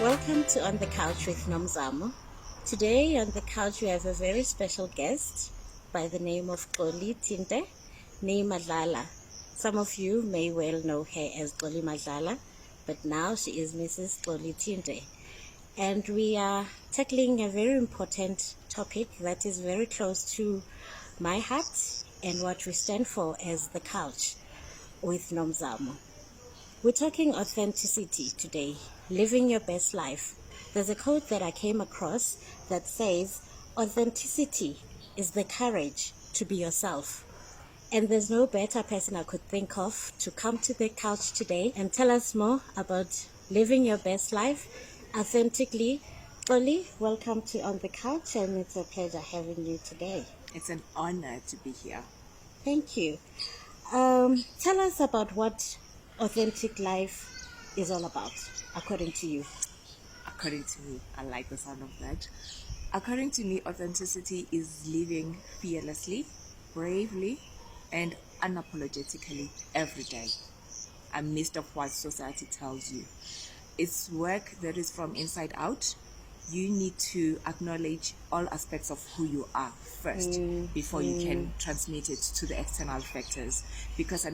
Welcome to On the Couch with Nomzamo. Today on the couch we have a very special guest by the name of Xoli Tinte, nee Madlala. Some of you may well know her as Xoli Madlala, but now she is Mrs. Xoli Tinte. And we are tackling a very important topic that is very close to my heart and what we stand for as the couch with Nomzamo. We're talking authenticity today, living your best life. There's a quote that I came across that says, authenticity is the courage to be yourself. And there's no better person I could think of to come to the couch today and tell us more about living your best life authentically. Xoli, welcome to On the Couch, and it's a pleasure having you today. It's an honor to be here. Thank you. Tell us about what authentic life is all about, according to you. According to me, I like the sound of that. According to me, authenticity is living fearlessly, bravely, and unapologetically every day, amidst of what society tells you. It's work that is from inside out. You need to acknowledge all aspects of who you are first before you can transmit it to the external factors. Because there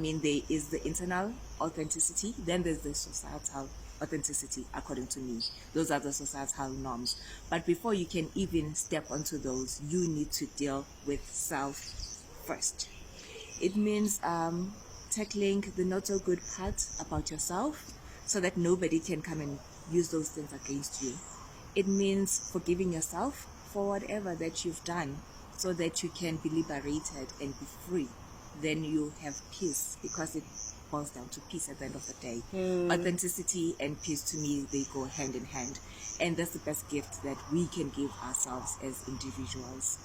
is the internal authenticity, then there's the societal authenticity, according to me. Those are the societal norms. But before you can even step onto those, you need to deal with self first. It means tackling the not so good parts about yourself so that nobody can come and use those things against you. It means forgiving yourself for whatever that you've done so that you can be liberated and be free. Then you have peace, because it boils down to peace at the end of the day. Authenticity and peace, to me, they go hand in hand. And that's the best gift that we can give ourselves as individuals.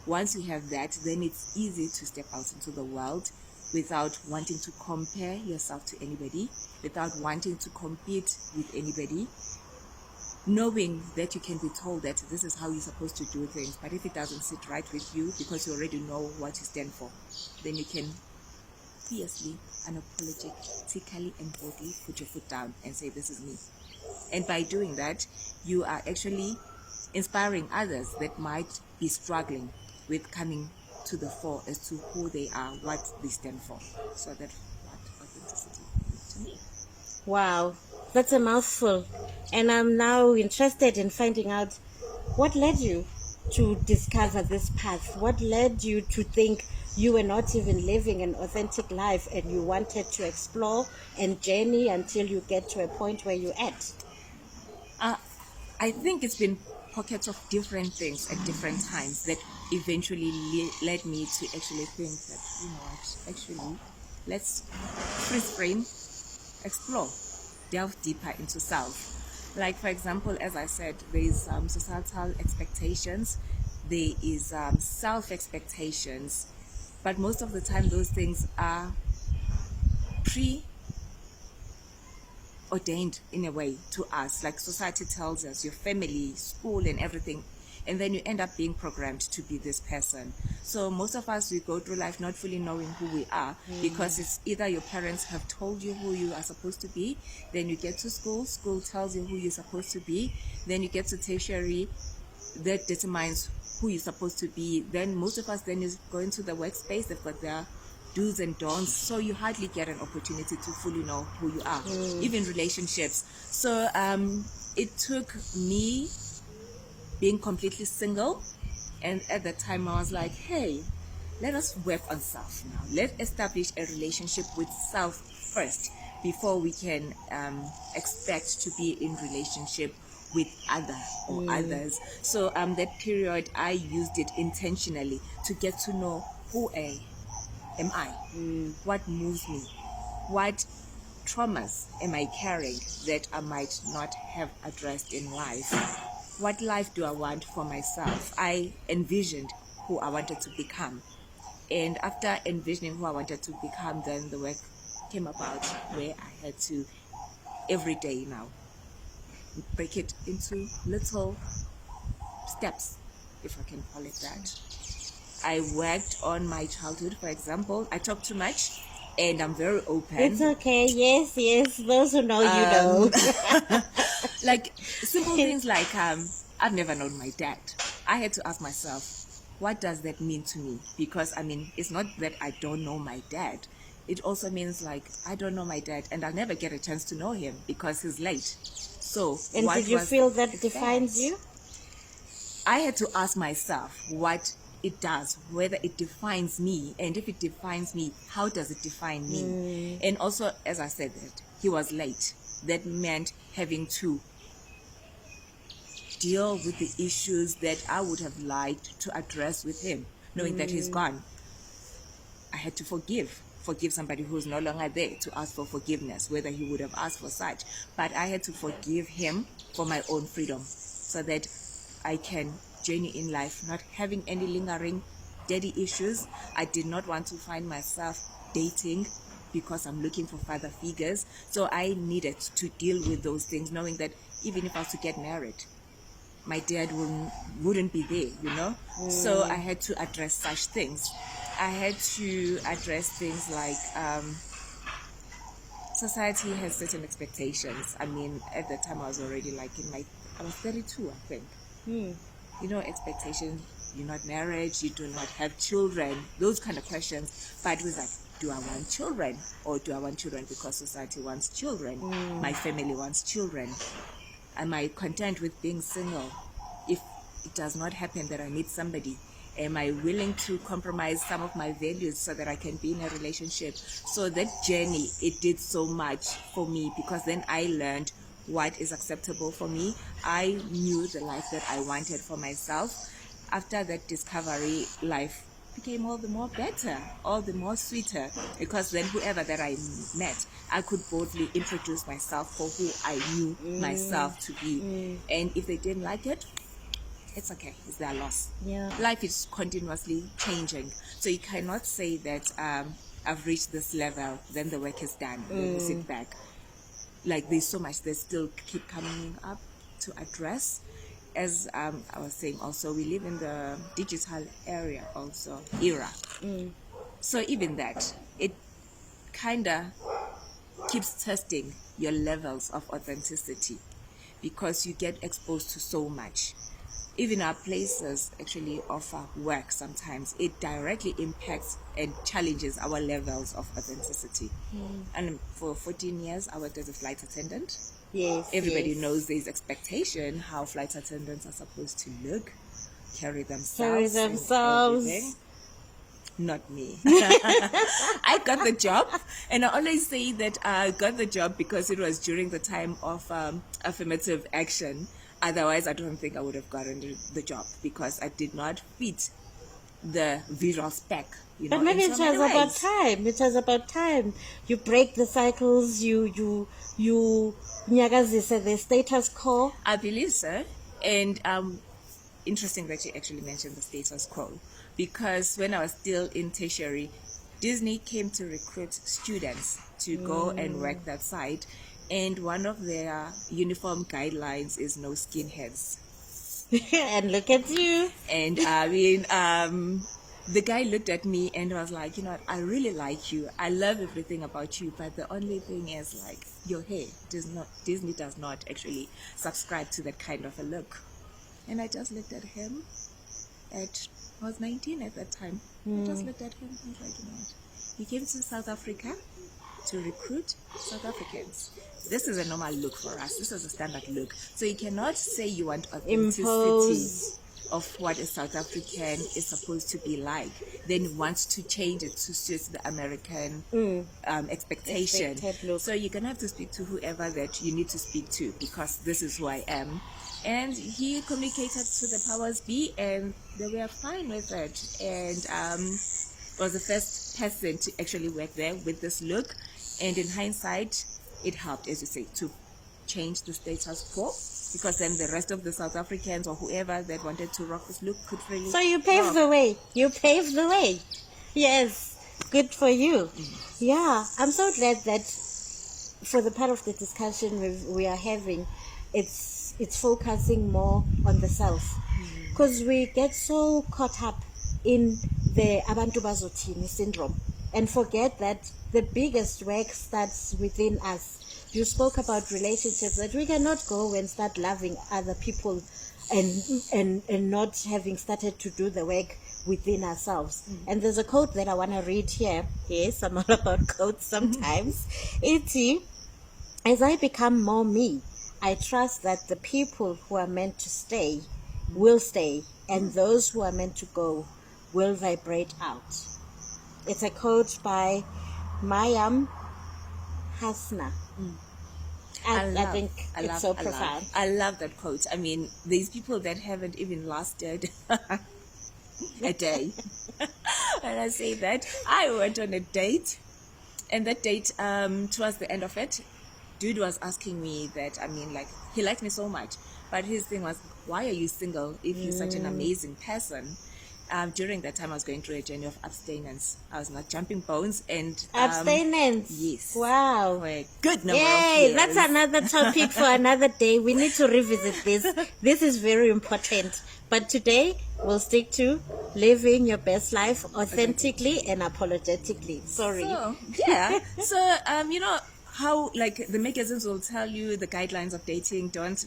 Once you have that, then it's easy to step out into the world without wanting to compare yourself to anybody, without wanting to compete with anybody, knowing that you can be told that this is how you're supposed to do things, but if it doesn't sit right with you because you already know what you stand for, then you can fiercely, unapologetically and boldly put your foot down and say, this is me. And by doing that, you are actually inspiring others that might be struggling with coming to the fore as to who they are, what they stand for. So that's what authenticity is to me. Wow, that's a mouthful. And I'm now interested in finding out what led you to discover this path. What led you to think you were not even living an authentic life and you wanted to explore and journey until you get to a point where you're at? I think it's been pockets of different things at different times that eventually led me to actually think that, you know what, actually, let's freeze frame, explore, delve deeper into self. Like, for example, as I said, there is societal expectations, there is self-expectations, but most of the time those things are preordained in a way to us. Like, society tells us, your family, school and everything, and then you end up being programmed to be this person. So most of us, we go through life not fully knowing who we are, because it's either your parents have told you who you are supposed to be, then you get to school tells you who you're supposed to be, then you get to tertiary, that determines who you're supposed to be. Then most of us then is going to the workspace, they've got their do's and don'ts, so you hardly get an opportunity to fully know who you are, even relationships. So it took me being completely single, and at that time I was like, hey, let us work on self now. Let's establish a relationship with self first before we can expect to be in relationship with others. So that period I used it intentionally to get to know who am I, what moves me, what traumas am I carrying that I might not have addressed in life. What life do I want for myself? I envisioned who I wanted to become. And after envisioning who I wanted to become, then the work came about where I had to, every day now, break it into little steps, if I can call it that. I worked on my childhood, for example. I talk too much and I'm very open. It's okay. Yes. Those who know you know. Like simple things like I've never known my dad. I had to ask myself, what does that mean to me? Because I mean, it's not that I don't know my dad. It also means like I don't know my dad, and I'll never get a chance to know him because he's late. So, And what did you was feel that that? defines you? I had to ask myself what it does, whether it defines me, and if it defines me, how does it define me? And also, as I said, that he was late. That meant having to deal with the issues that I would have liked to address with him, knowing that he's gone. I had to forgive somebody who's no longer there to ask for forgiveness, whether he would have asked for such. But I had to forgive him for my own freedom so that I can journey in life, not having any lingering daddy issues. I did not want to find myself dating because I'm looking for father figures. So I needed to deal with those things, knowing that even if I was to get married, my dad wouldn't be there, you know? So I had to address such things. I had to address things like society has certain expectations. I mean, at the time I was already like I was 32, I think. You know, expectations, you're not married, you do not have children, those kind of questions. But it was like, do I want children? Or do I want children because society wants children? My family wants children. Am I content with being single? If it does not happen that I meet somebody, am I willing to compromise some of my values so that I can be in a relationship? So that journey, it did so much for me because then I learned what is acceptable for me. I knew the life that I wanted for myself. After that discovery, life became all the more better, all the more sweeter, because then whoever that I met, I could boldly introduce myself for who I knew myself to be. And if they didn't like it, it's okay, it's their loss. Yeah. Life is continuously changing, so you cannot say that I've reached this level, then the work is done, then we sit back. Like there's so much that still keep coming up to address. As I was saying, also we live in the digital era era. So even that, it kind of keeps testing your levels of authenticity because you get exposed to so much. Even our places actually offer work sometimes. It directly impacts and challenges our levels of authenticity. And for 14 years, I worked as a flight attendant. Yes. Everybody knows there's expectation how flight attendants are supposed to look, carry themselves. And everything. Not me. I got the job, and I always say that I got the job because it was during the time of affirmative action. Otherwise, I don't think I would have gotten the job because I did not fit the visual spec. You know, but maybe in it so was many about ways. time. It was about time. You break the cycles. You nyakazise the status quo. I believe so. And interesting that you actually mentioned the status quo, because when I was still in tertiary, Disney came to recruit students to go and work that site, and one of their uniform guidelines is no skinheads. And look at you. And I mean, the guy looked at me and was like, you know what, I really like you, I love everything about you, but the only thing is like your hair Disney does not actually subscribe to that kind of a look. And I just looked at him. I was 19 at that time. I just looked at him and was like, you know what? He came to South Africa to recruit South Africans. This is a normal look for us. This is a standard look. So you cannot say you want authenticity Impose. of what a South African is supposed to be like. Then wants to change it to suit the American expectation. Expected look. So you're going to have to speak to whoever that you need to speak to, because this is who I am. And he communicated to the powers be, and they were fine with it. And was the first person to actually work there with this look. And in hindsight, it helped, as you say, to change the status quo, because then the rest of the South Africans or whoever that wanted to rock this look could really. So you paved the way. You paved the way. Yes. Good for you. Yeah. I'm so glad that for the part of the discussion we are having, it's focusing more on the self, because we get so caught up in the abantu bazothini syndrome, and forget that the biggest work starts within us. You spoke about relationships, that we cannot go and start loving other people and not having started to do the work within ourselves. And there's a quote that I want to read here. Yes, I'm all about quotes sometimes. It's, as I become more me, I trust that the people who are meant to stay will stay, and those who are meant to go will vibrate out. It's a quote by Mayam Hasna. I think it's so profound. I love that quote. I mean, there's people that haven't even lasted a day. And I say that I went on a date, and that date, towards the end of it, dude was asking me that, I mean, like, he liked me so much, but his thing was, why are you single if you're such an amazing person? During that time, I was going through a journey of abstinence. I was not jumping bones, and Abstinence. yes, Wow. for a good number of Yay, years. that's another topic for another day. We need to revisit this. This is very important. But today, we'll stick to living your best life authentically and apologetically. Sorry. So, yeah. So, you know how, like, the magazines will tell you the guidelines of dating, don't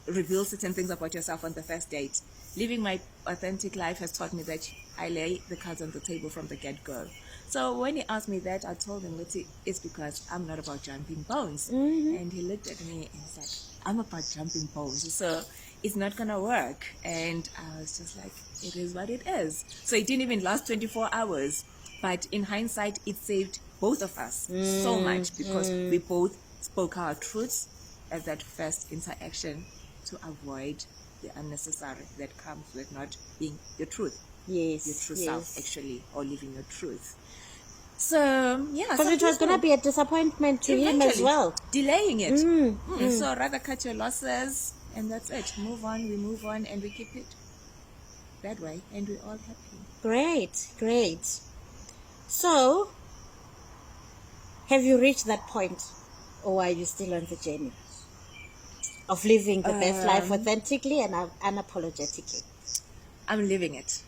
reveal certain things about yourself on the first date. Living my authentic life has taught me that I lay the cards on the table from the get-go. So when he asked me that, I told him that it's because I'm not about jumping bones. And he looked at me and he's like, I'm about jumping bones, so it's not gonna work. And I was just like, it is what it is. So it didn't even last 24 hours, but in hindsight, it saved both of us so much, because we both spoke our truths at that first interaction to avoid the unnecessary that comes with not being your truth. Yes. Your true yes. self, actually, or living your truth. So, yeah. Because it was going to be a disappointment to him as well. Delaying it. So rather cut your losses, and that's it. Move on, we move on, and we keep it that way, and we're all happy. Great, great. So, have you reached that point, or are you still on the journey of living the best life authentically and unapologetically? I'm living it.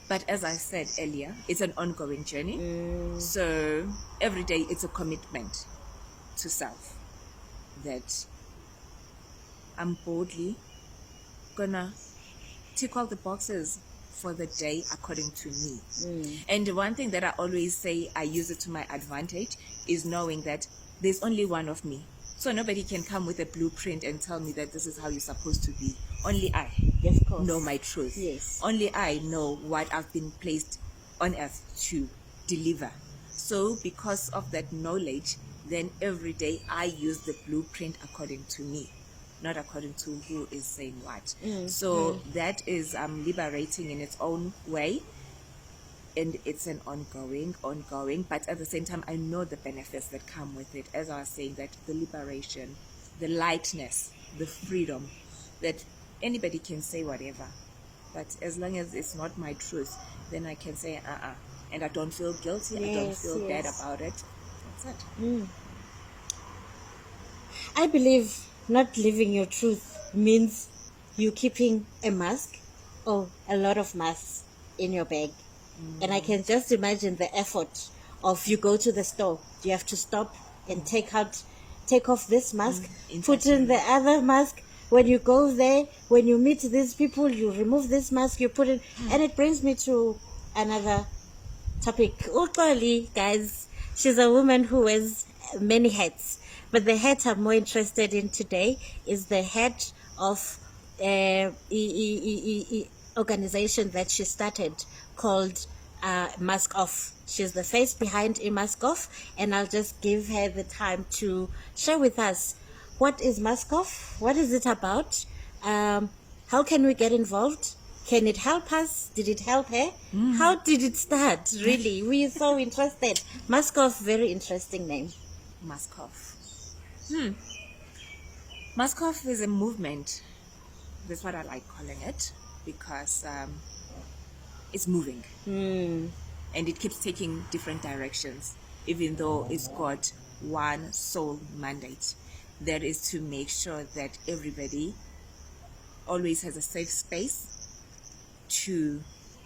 But as I said earlier, it's an ongoing journey. So every day it's a commitment to self that I'm boldly gonna tick all the boxes for the day according to me. And one thing that I always say, I use it to my advantage, is knowing that there's only one of me. So nobody can come with a blueprint and tell me that this is how you're supposed to be. Only I know my truth. Yes. Only I know what I've been placed on earth to deliver. So because of that knowledge, then every day I use the blueprint according to me, not according to who is saying what. So that is liberating in its own way. And it's an ongoing, but at the same time, I know the benefits that come with it. As I was saying, that the liberation, the lightness, the freedom, that anybody can say whatever. But as long as it's not my truth, then I can say, and I don't feel guilty, I don't feel bad about it. That's it. I believe not living your truth means you keeping a mask or a lot of masks in your bag. And I can just imagine the effort of, you go to the store, you have to stop and take off this mask, put in the other mask. When you go there, when you meet these people, you remove this mask, you put it. And it brings me to another topic. Xoli, guys, she's a woman who wears many hats. But the hat I'm more interested in today is the hat of organization that she started called MaskOff. She's the face behind MaskOff, and I'll just give her the time to share with us, what is MaskOff? What is it about? How can we get involved? Can it help us? Did it help her? How did it start? Really, we're so interested. MaskOff, very interesting name. MaskOff. MaskOff is a movement. That's what I like calling it, because it's moving. And it keeps taking different directions, even though it's got one sole mandate. That is to make sure that everybody always has a safe space to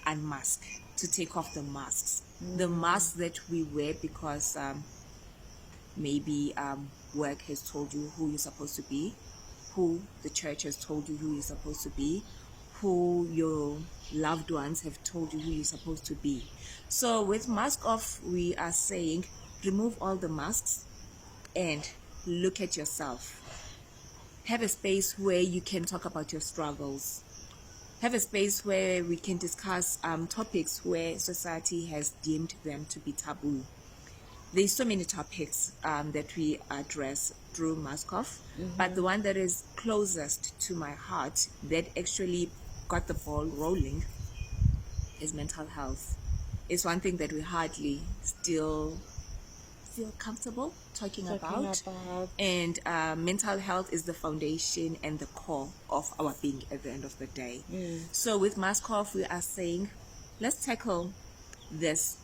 unmask, to take off the masks The mask that we wear because maybe work has told you who you're supposed to be, who the church has told you who you're supposed to be, who your loved ones have told you who you're supposed to be. So with MaskOff, we are saying remove all the masks and look at yourself. Have a space where you can talk about your struggles. Have a space where we can discuss topics where society has deemed them to be taboo. There's so many topics that we address through MaskOff, but the one that is closest to my heart, that actually got the ball rolling, is mental health. It's one thing that we hardly still feel comfortable talking about. And mental health is the foundation and the core of our being at the end of the day. So with MaskOff, we are saying, let's tackle this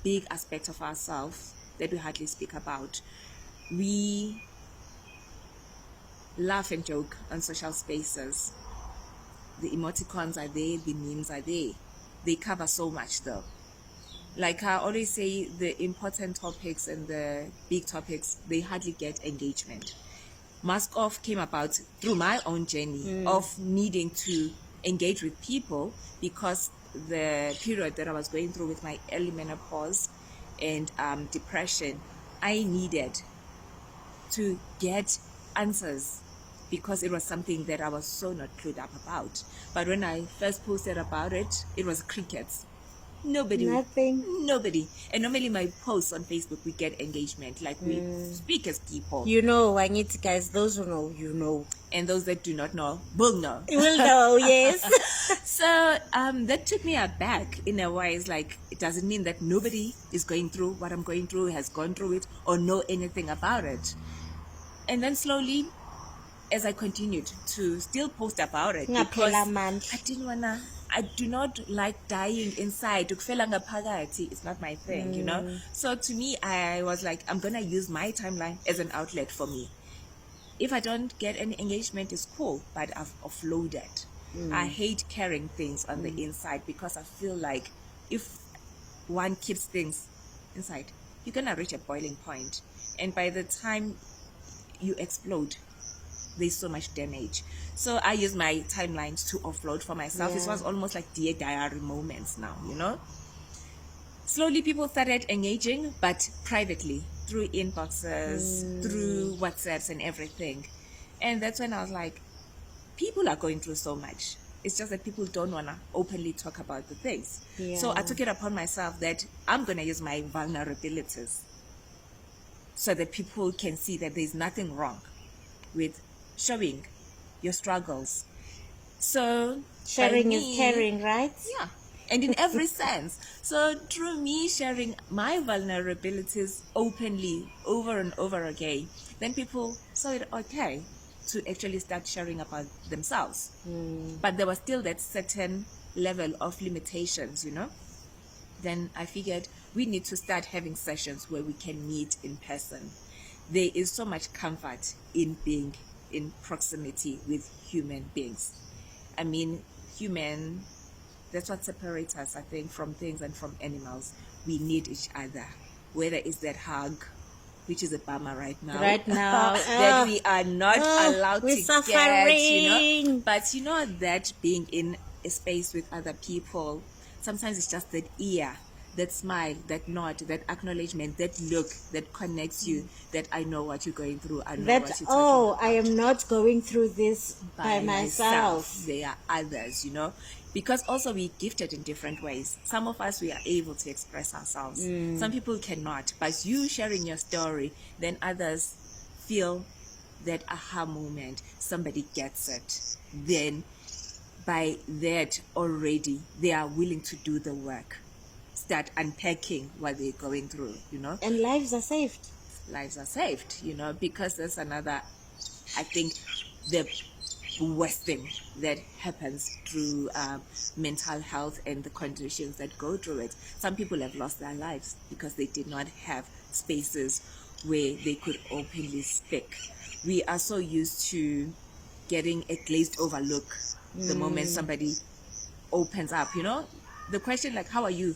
big aspect of ourselves that we hardly speak about. We laugh and joke on social spaces. The emoticons are there, the memes are there. They cover so much though. Like I always say, the important topics and the big topics, they hardly get engagement. MaskOff came about through my own journey of needing to engage with people, because the period that I was going through with my early menopause and depression, I needed to get answers, because it was something that I was so not clued up about. But when I first posted about it, it was crickets. Nothing. Nobody. And normally my posts on Facebook, we get engagement. Like we speak as people. You know, I need to, guys, those who know, you know. And those that do not know will know. Will know, yes. So that took me aback in a way. It's like, it doesn't mean that nobody is going through what I'm going through, has gone through it, or know anything about it. And then slowly, as I continued to still post about it, because I do not like dying inside. It's not my thing, you know. So to me, I was like, I'm gonna use my timeline as an outlet for me. If I don't get any engagement, it's cool, but I've offloaded. I hate carrying things on the inside, because I feel like if one keeps things inside, you're gonna reach a boiling point, and by the time you explode, there's so much damage. So I use my timelines to offload for myself. It was almost like dear diary moments now, you know. Slowly people started engaging, but privately, through inboxes, through WhatsApps and everything. And that's when I was like, people are going through so much. It's just that people don't want to openly talk about the things. So I took it upon myself that I'm going to use my vulnerabilities so that people can see that there's nothing wrong with showing your struggles. So sharing is caring, right? Yeah. And in every sense. So through me sharing my vulnerabilities openly over and over again, then people saw it okay to actually start sharing about themselves. But there was still that certain level of limitations, you know. Then I figured we need to start having sessions where we can meet in person. There is so much comfort in being in proximity with human beings. I mean, that's what separates us, I think, from things and from animals. We need each other. Whether it's that hug, which is a bummer right now. That we are not allowed to get, you know. But you know that being in a space with other people, sometimes it's just that ear, that smile, that nod, that acknowledgement, that look that connects you, that I know what you're going through. I know what you're talking about. I am not going through this by myself. There are others, you know. Because also we're gifted in different ways. Some of us, we are able to express ourselves. Some people cannot. But you sharing your story, then others feel that aha moment. Somebody gets it. Then by that already, they are willing to do the work. Start unpacking what they're going through, you know. And lives are saved. Lives are saved, you know, because there's another, I think, the worst thing that happens through mental health and the conditions that go through it. Some people have lost their lives because they did not have spaces where they could openly speak. We are so used to getting a glazed over look the moment somebody opens up, you know. The question like, how are you?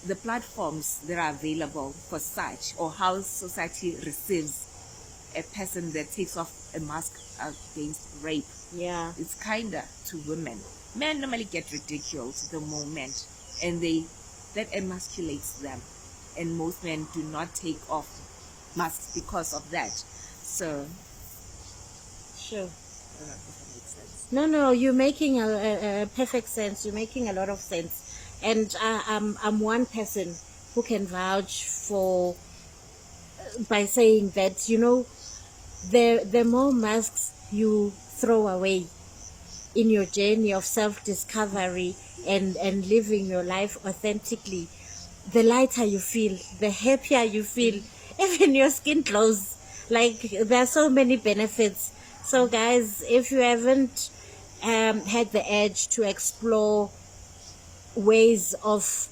the platforms that are available for such, or how society receives a person that takes off a mask against rape, Yeah. it's kinda to women. Men normally get ridiculed the moment, and that emasculates them, and most men do not take off masks because of that. So Sure. I don't know if that makes sense. No, you're making a perfect sense. You're making a lot of sense. And I'm one person who can vouch for, by saying that, the more masks you throw away in your journey of self-discovery and living your life authentically, the lighter you feel, the happier you feel, even your skin glows. Like, there are so many benefits. So guys, if you haven't had the urge to explore ways of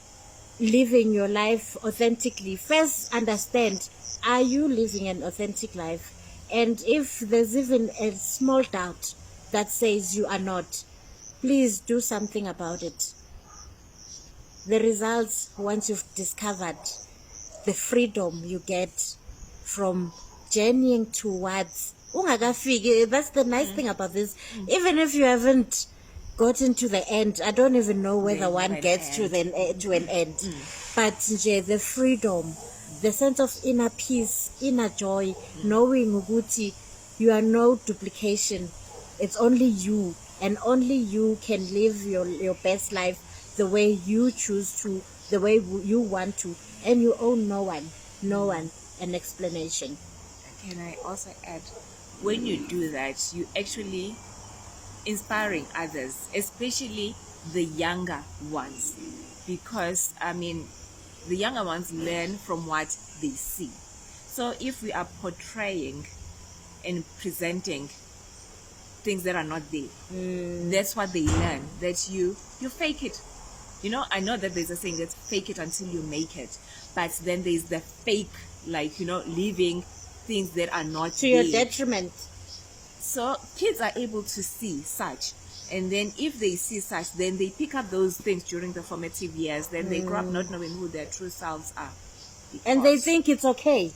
living your life authentically, first understand, are you living an authentic life? And if there's even a small doubt that says you are not, please do something about it. The results, once you've discovered the freedom you get from journeying towards ungakafiki, that's the nice thing about this. Even if you haven't gotten to the end, I don't even know whether one gets to an end, but nje, the freedom, the sense of inner peace, inner joy, knowing ukuthi you are no duplication. It's only you, and only you can live your best life the way you choose to, the way you want to, and you owe no one an explanation. Can I also add, when you do that, you actually inspiring others, especially the younger ones, because the younger ones learn from what they see. So if we are portraying and presenting things that are not there, that's what they learn, that you fake it. I know that there's a saying that's fake it until you make it, but then there's the fake, living things that are not to there. your detriment. So kids are able to see such, and then if they see such, then they pick up those things during the formative years. Then they grow up not knowing who their true selves are, and they think it's okay.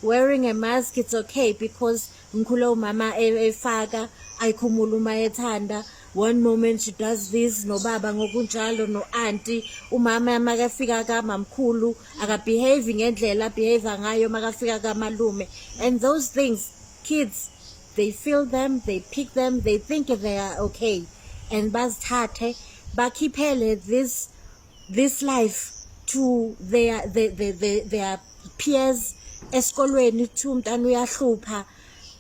Wearing a mask, it's okay, because mkhulo mama efaka ayikhumula ethanda. One moment she does this, no baba ngokunjalo, no auntie, umama makafika kamamkhulu akabehave ngendlela behave ngayo makafika kamalume. And those things, kids, they feel them, they pick them, they think they are okay, and bazithathe bakhiphele this life to their peers esikolweni. Thi umntana uyahlupha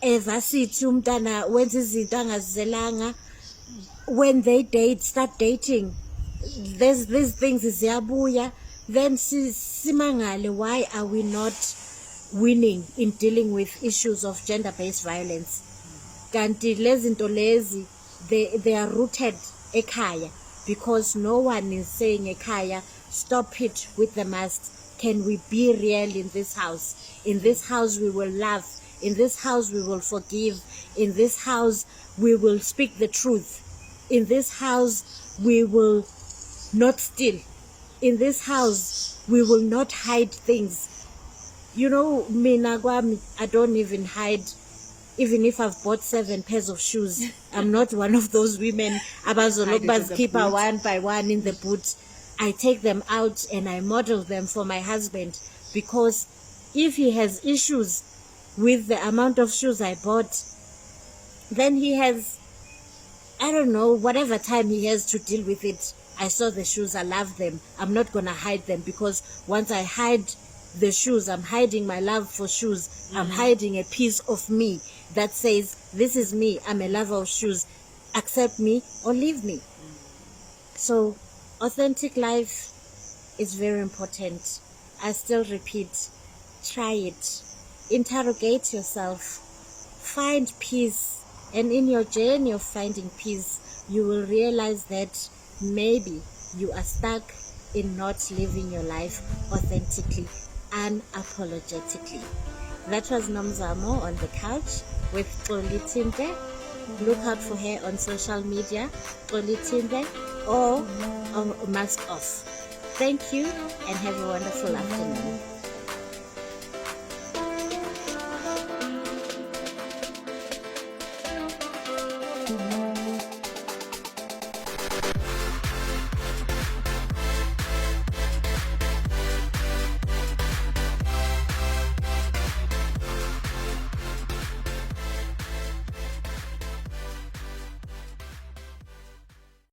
evasithi umntana wenza izinto angazizelanga. When they start dating, these things ziyabuya, then simangale, why are we not winning in dealing with issues of gender-based violence? Kanti lezinto lezi, they are rooted ekhaya, because no one is saying ekhaya, stop it with the masks. Can we be real in this house? In this house we will love. In this house we will forgive. In this house we will speak the truth. In this house we will not steal. In this house we will not hide things. Mina kwami, I don't even hide. Even if I've bought 7 pairs of shoes, I'm not one of those women abazolokhu keep one by one in the boot. I take them out and I model them for my husband, because if he has issues with the amount of shoes I bought, then he has, I don't know, whatever time he has to deal with it. I saw the shoes, I love them. I'm not gonna hide them, because once I hide the shoes, I'm hiding my love for shoes. I'm hiding a piece of me that says, this is me, I'm a lover of shoes. Accept me or leave me. So authentic life is very important. I still repeat, try it. Interrogate yourself. Find peace. And in your journey of finding peace, you will realize that maybe you are stuck in not living your life authentically, unapologetically. That was Nomzamo on the couch with Xoli Tinte. Look out for her on social media, Xoli Tinte, or on MaskOff. Thank you and have a wonderful afternoon.